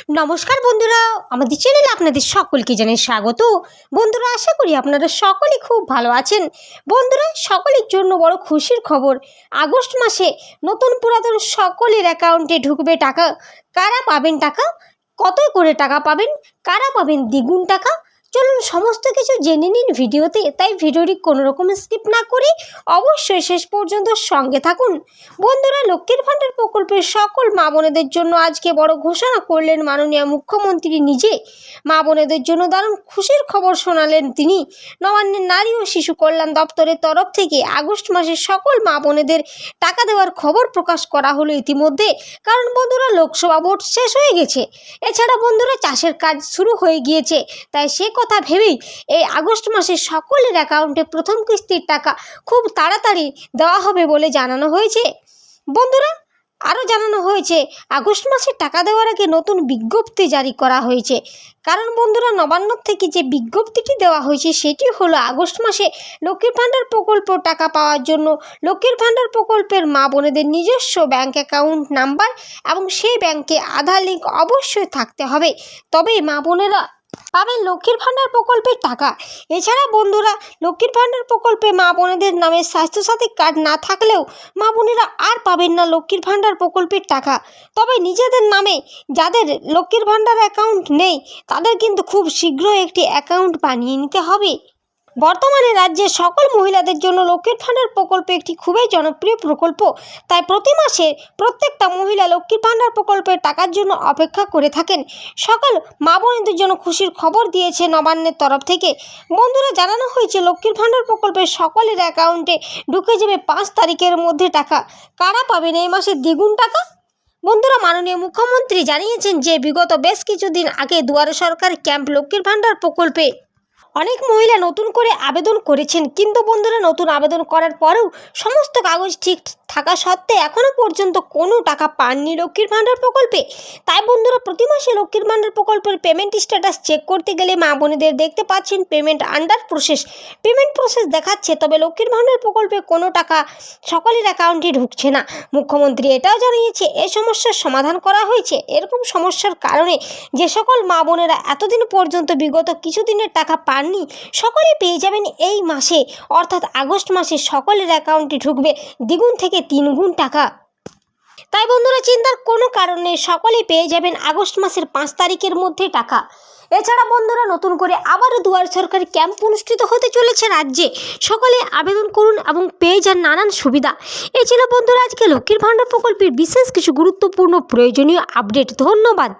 নমস্কার বন্ধুরা, আমাদের চ্যানেলে আপনাদের সকলকে জানাই স্বাগত। বন্ধুরা, আশা করি আপনারা সকলেই খুব ভালো আছেন। বন্ধুরা, সকলের জন্য বড় খুশির খবর। আগস্ট মাসে নতুন পুরাতন সকলের অ্যাকাউন্টে ঢুকবে টাকা। কারা পাবেন টাকা, কত করে টাকা পাবেন, কারা পাবেন দ্বিগুণ টাকা, চলুন সমস্ত কিছু জেনে নিন ভিডিওতে। তাই ভিডিওটি কোনো রকম স্কিপ না করে অবশ্যই শেষ পর্যন্ত সঙ্গে থাকুন। বন্ধুরা, লক্ষ্মীর ভাণ্ডার প্রকল্পের সকল মা বোনেদের জন্য আজকে বড় ঘোষণা করলেন মাননীয় মুখ্যমন্ত্রী নিজে। মা বোনেদের জন্য দারুণ খুশির খবর শোনালেন তিনি। নবান্নের নারী ও শিশু কল্যাণ দপ্তরের তরফ থেকে আগস্ট মাসে সকল মা বোনেদের টাকা দেওয়ার খবর প্রকাশ করা হলো ইতিমধ্যে। কারণ বন্ধুরা, লোকসভা ভোট শেষ হয়ে গেছে। এছাড়া বন্ধুরা, চাষের কাজ শুরু হয়ে গিয়েছে। তাই সে কথা ভেবেই এই আগস্ট মাসে সকলের অ্যাকাউন্টে প্রথম কিস্তির টাকা খুব তাড়াতাড়ি দেওয়া হবে বলে জানানো হয়েছে। বন্ধুরা, আরও জানানো হয়েছে আগস্ট মাসে টাকা দেওয়ার আগে নতুন বিজ্ঞপ্তি জারি করা হয়েছে। কারণ বন্ধুরা, নবান্ন থেকে যে বিজ্ঞপ্তিটি দেওয়া হয়েছে সেটি হলো আগস্ট মাসে লক্ষ্মীর ভাণ্ডার প্রকল্প টাকা পাওয়ার জন্য লক্ষ্মীর ভাণ্ডার প্রকল্পের মা বোনেদের নিজস্ব ব্যাঙ্ক অ্যাকাউন্ট নাম্বার এবং সেই ব্যাঙ্কে আধার লিঙ্ক অবশ্যই থাকতে হবে, তবেই মা বোনেরা পাবেন লক্ষ্মীর ভাণ্ডার প্রকল্পের টাকা। এছাড়া বন্ধুরা, লক্ষ্মীর ভাণ্ডার প্রকল্পে মা বোনেদের নামে স্বাস্থ্যসাথী কার্ড না থাকলেও মা বোনেরা আর পাবেন না লক্ষ্মীর ভাণ্ডার প্রকল্পের টাকা। তবে নিজেদের নামে যাদের লক্ষ্মীর ভাণ্ডার অ্যাকাউন্ট নেই তাদের কিন্তু খুব শীঘ্রই একটি অ্যাকাউন্ট বানিয়ে নিতে হবে। বর্তমানে রাজ্যের সকল মহিলাদের জন্য লক্ষ্মীর ভাণ্ডার প্রকল্প একটি খুবই জনপ্রিয় প্রকল্প। তাই প্রতি মাসে প্রত্যেকটা মহিলা লক্ষ্মীর ভাণ্ডার প্রকল্পের টাকার জন্য অপেক্ষা করে থাকেন। সকল মা বোনদের জন্য খুশির খবর দিয়েছে নবান্নের তরফ থেকে। বন্ধুরা, জানানো হয়েছে লক্ষ্মীর ভাণ্ডার প্রকল্পের সকলের অ্যাকাউন্টে ঢুকে যাবে 5 তারিখের মধ্যে টাকা। কারা পাবেন এই মাসে দ্বিগুণ টাকা? বন্ধুরা, মাননীয় মুখ্যমন্ত্রী জানিয়েছেন যে বিগত বেশ কিছুদিন আগে দুয়ারে সরকার ক্যাম্প লক্ষ্মীর ভাণ্ডার প্রকল্পে অনেক মহিলা নতুন করে আবেদন করেছেন। কিন্তু বন্ধুরা, নতুন আবেদন করার পরেও সমস্ত কাগজ ঠিক থাকা সত্ত্বে এখনও পর্যন্ত কোনো টাকা পাননি লক্ষ্মীর ভাণ্ডার প্রকল্পে। তাই বন্ধুরা, প্রতি মাসে লক্ষ্মীর ভাণ্ডার প্রকল্পের পেমেন্ট স্ট্যাটাস চেক করতে গেলে মা বোনেদের দেখতে পাচ্ছেন payment under process, payment process দেখাচ্ছে, তবে লক্ষ্মীর ভাণ্ডার প্রকল্পে কোনো টাকা সকলের অ্যাকাউন্টে ঢুকছে না। মুখ্যমন্ত্রী এটাও জানিয়েছে এই সমস্যার সমাধান করা হয়েছে। এরকম সমস্যার কারণে যে সকল মা বোনেরা এতদিন পর্যন্ত বিগত কিছুদিনের টাকা পাননি সকলে পেয়ে যাবেন এই মাসে, অর্থাৎ আগস্ট মাসে সকলের অ্যাকাউন্টে ঢুকবে দ্বিগুণ থেকে 3 গুণ টাকা। তাই বন্ধুরা, চিন্তার কোনো কারণ নেই, সকলেই পেয়ে যাবেন আগস্ট মাসের 5 তারিখের মধ্যে টাকা। এছাড়া বন্ধুরা, নতুন করে আবারও দুয়ারে সরকারি ক্যাম্প অনুষ্ঠিত হতে চলেছে রাজ্যে। সকলে আবেদন করুন এবং পেয়ে যান নানান সুবিধা। এই ছিল বন্ধুরা আজকে লক্ষ্মীর ভাণ্ডার প্রকল্পের বিশেষ কিছু গুরুত্বপূর্ণ প্রয়োজনীয় আপডেট। ধন্যবাদ।